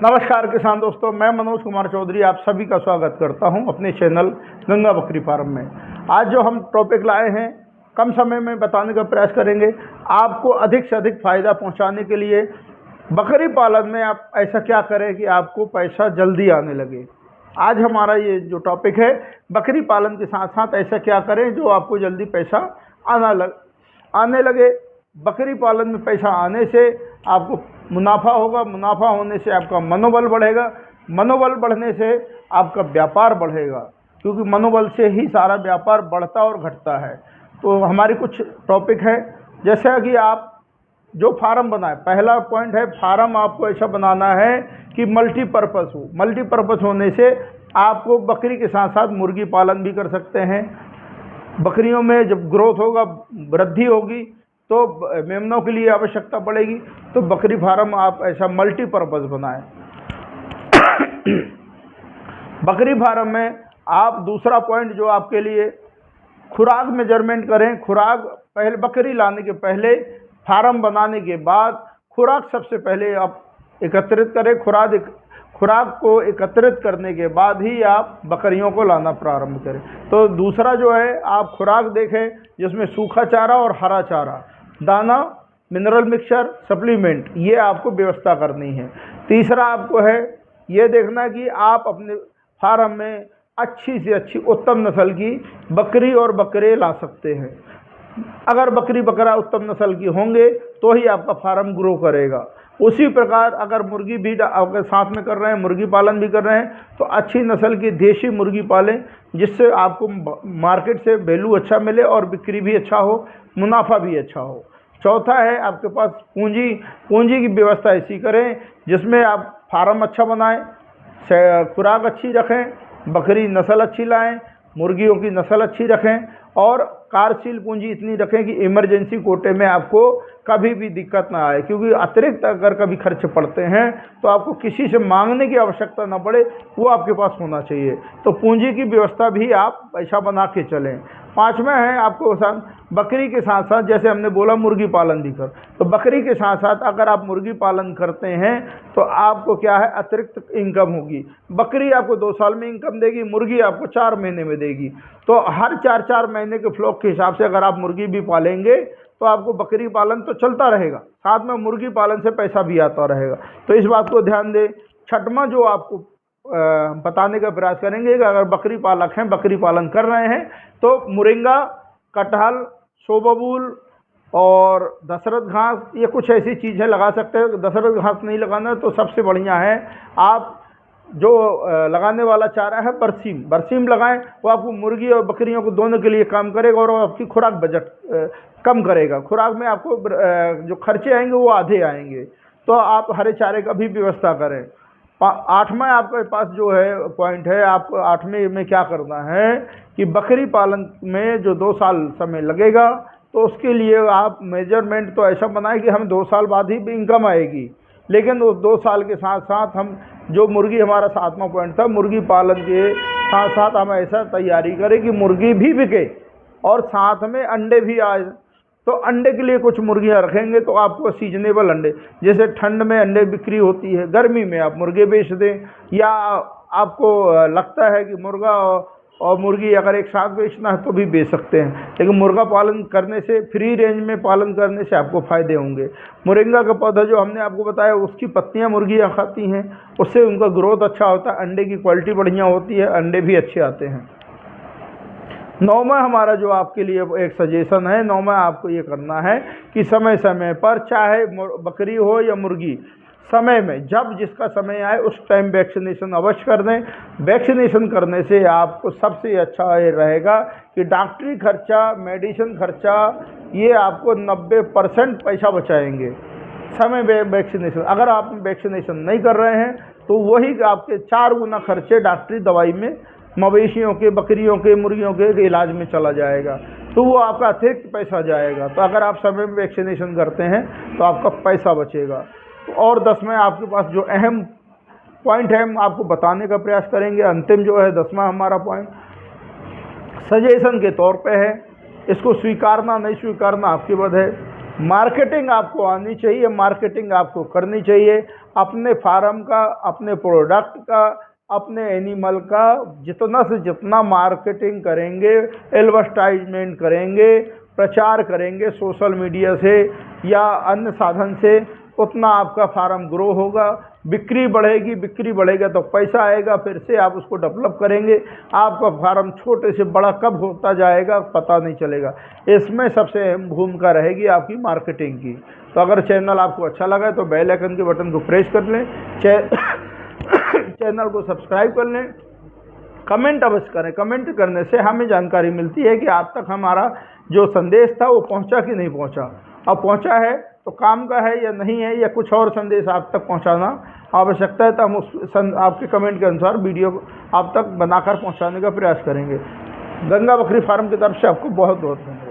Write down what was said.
नमस्कार किसान दोस्तों, मैं मनोज कुमार चौधरी आप सभी का स्वागत करता हूं अपने चैनल गंगा बकरी फार्म में। आज जो हम टॉपिक लाए हैं कम समय में बताने का प्रयास करेंगे आपको अधिक से अधिक फ़ायदा पहुंचाने के लिए। बकरी पालन में आप ऐसा क्या करें कि आपको पैसा जल्दी आने लगे। आज हमारा ये जो टॉपिक है, बकरी पालन के साथ साथ ऐसा क्या करें जो आपको जल्दी पैसा आने लगे। बकरी पालन में पैसा आने से आपको मुनाफा होगा, मुनाफा होने से आपका मनोबल बढ़ेगा, मनोबल बढ़ने से आपका व्यापार बढ़ेगा, क्योंकि मनोबल से ही सारा व्यापार बढ़ता और घटता है। तो हमारी कुछ टॉपिक है, जैसा कि आप जो फार्म बनाए, पहला पॉइंट है फार्म आपको ऐसा बनाना है कि मल्टीपर्पज़ हो। मल्टीपर्पज़ होने से आपको बकरी के साथ साथ मुर्गी पालन भी कर सकते हैं। बकरियों में जब ग्रोथ होगा, वृद्धि होगी, तो मेमनों के लिए आवश्यकता पड़ेगी, तो बकरी फार्म आप ऐसा मल्टीपर्पज़ बनाएं। बकरी फार्म में आप दूसरा पॉइंट जो आपके लिए, खुराक मेजरमेंट करें। खुराक पहले बकरी लाने के पहले, फार्म बनाने के बाद खुराक सबसे पहले आप एकत्रित करें। खुराक को एकत्रित करने के बाद ही आप बकरियों को लाना प्रारंभ करें। तो दूसरा जो है, आप खुराक देखें जिसमें सूखा चारा और हरा चारा, दाना, मिनरल मिक्सचर, सप्लीमेंट, ये आपको व्यवस्था करनी है। तीसरा आपको है ये देखना कि आप अपने फार्म में अच्छी से अच्छी उत्तम नस्ल की बकरी और बकरे ला सकते हैं। अगर बकरी बकरा उत्तम नस्ल की होंगे तो ही आपका फार्म ग्रो करेगा। उसी प्रकार अगर मुर्गी भी अगर साथ में कर रहे हैं, मुर्गी पालन भी कर रहे हैं, तो अच्छी नस्ल की देशी मुर्गी पालें, जिससे आपको मार्केट से वैल्यू अच्छा मिले और बिक्री भी अच्छा हो, मुनाफा भी अच्छा हो। चौथा है आपके पास पूंजी की व्यवस्था ऐसी करें जिसमें आप फार्म अच्छा बनाएं, खुराक अच्छी रखें, बकरी नस्ल अच्छी लाएं, मुर्गियों की नस्ल अच्छी रखें, और कार्यशील पूंजी इतनी रखें कि इमरजेंसी कोटे में आपको कभी भी दिक्कत ना आए। क्योंकि अतिरिक्त अगर कभी खर्च पड़ते हैं तो आपको किसी से मांगने की आवश्यकता ना पड़े, वो आपके पास होना चाहिए। तो पूंजी की व्यवस्था भी आप ऐसा बना के चलें। पाँचवें है आपको बकरी के साथ साथ, जैसे हमने बोला मुर्गी पालन भी कर, तो बकरी के साथ साथ अगर आप मुर्गी पालन करते हैं तो आपको क्या है, अतिरिक्त इनकम होगी। बकरी आपको 2 साल में इनकम देगी, मुर्गी आपको 4 महीने में देगी। तो हर 4-4 महीने के फ्लॉक के हिसाब से अगर आप मुर्गी भी पालेंगे तो आपको बकरी पालन तो चलता रहेगा, साथ में मुर्गी पालन से पैसा भी आता रहेगा। तो इस बात को ध्यान दें। छठवां जो आपको बताने का प्रयास करेंगे कि अगर बकरी पालक हैं, बकरी पालन कर रहे हैं, तो मुरिंगा, कटहल, सोबबूल और दशरथ घास, ये कुछ ऐसी चीज़ें लगा सकते हैं। दशरथ घास नहीं लगाना तो सबसे बढ़िया है आप जो लगाने वाला चारा है, बरसीम लगाएं। वो आपको मुर्गी और बकरियों को दोनों के लिए काम करेगा और आपकी खुराक बजट कम करेगा। खुराक में आपको जो खर्चे आएंगे वो आधे आएंगे। तो आप हरे चारे का भी व्यवस्था करें। 8वां आपके पास जो है पॉइंट है, आपको 8वें में क्या करना है कि बकरी पालन में जो 2 साल समय लगेगा, तो उसके लिए आप मेजरमेंट तो ऐसा बनाएं कि हमें 2 साल बाद ही इनकम आएगी। लेकिन उस 2 साल के साथ साथ हम जो मुर्गी, हमारा 7वां पॉइंट था, मुर्गी पालन के साथ साथ हम ऐसा तैयारी करें कि मुर्गी भी बिके और साथ में अंडे भी आए। तो अंडे के लिए कुछ मुर्गियां रखेंगे तो आपको सीजनेबल अंडे, जैसे ठंड में अंडे बिक्री होती है, गर्मी में आप मुर्गे बेच दें, या आपको लगता है कि मुर्गा और मुर्गी अगर एक साथ बेचना है तो भी बेच सकते हैं। लेकिन मुर्गा पालन करने से, फ्री रेंज में पालन करने से आपको फ़ायदे होंगे। मोरिंगा का पौधा जो हमने आपको बताया, उसकी पत्तियां मुर्गियां खाती हैं, उससे उनका ग्रोथ अच्छा होता है, अंडे की क्वालिटी बढ़िया होती है, अंडे भी अच्छे आते हैं। 9वां हमारा जो आपके लिए एक सजेशन है, 9वां आपको ये करना है कि समय समय पर, चाहे बकरी हो या मुर्गी, समय में जब जिसका समय आए उस टाइम वैक्सीनेशन अवश्य कर दें। वैक्सीनेशन करने से आपको सबसे अच्छा ये रहेगा कि डॉक्टरी खर्चा, मेडिसिन खर्चा, ये आपको 90% पैसा बचाएंगे समय वैक्सीनेशन। अगर आप वैक्सीनेशन नहीं कर रहे हैं तो वही आपके 4 गुना खर्चे डॉक्टरी दवाई में मवेशियों के, बकरियों के, मुर्गियों के इलाज में चला जाएगा, तो वो आपका अतिरिक्त पैसा जाएगा। तो अगर आप समय में वैक्सीनेशन करते हैं तो आपका पैसा बचेगा। और 10वें आपके पास जो अहम पॉइंट है, हम आपको बताने का प्रयास करेंगे। अंतिम जो है 10वां हमारा पॉइंट सजेशन के तौर पे है, इसको स्वीकारना नहीं स्वीकारना आपकी बात है। मार्केटिंग आपको आनी चाहिए, मार्केटिंग आपको करनी चाहिए। अपने फार्म का, अपने प्रोडक्ट का, अपने एनिमल का जितना से जितना मार्केटिंग करेंगे, एडवर्टाइजमेंट करेंगे, प्रचार करेंगे सोशल मीडिया से या अन्य साधन से, उतना आपका फार्म ग्रो होगा, बिक्री बढ़ेगी, बिक्री बढ़ेगा तो पैसा आएगा, फिर से आप उसको डेवलप करेंगे। आपका फार्म छोटे से बड़ा कब होता जाएगा पता नहीं चलेगा। इसमें सबसे अहम भूमिका रहेगी आपकी मार्केटिंग की। तो अगर चैनल आपको अच्छा लगा तो बेल आइकन के बटन को प्रेस कर लें, चैनल को सब्सक्राइब कर लें, कमेंट अवश्य करें। कमेंट करने से हमें जानकारी मिलती है कि आप तक हमारा जो संदेश था वो पहुंचा कि नहीं पहुंचा। अब पहुंचा है तो काम का है या नहीं है, या कुछ और संदेश आप तक पहुंचाना आवश्यकता है, तो हम उस आपके कमेंट के अनुसार वीडियो आप तक बनाकर पहुंचाने का प्रयास करेंगे। गंगा बकरी फार्म की तरफ से आपको बहुत बहुत धन्यवाद।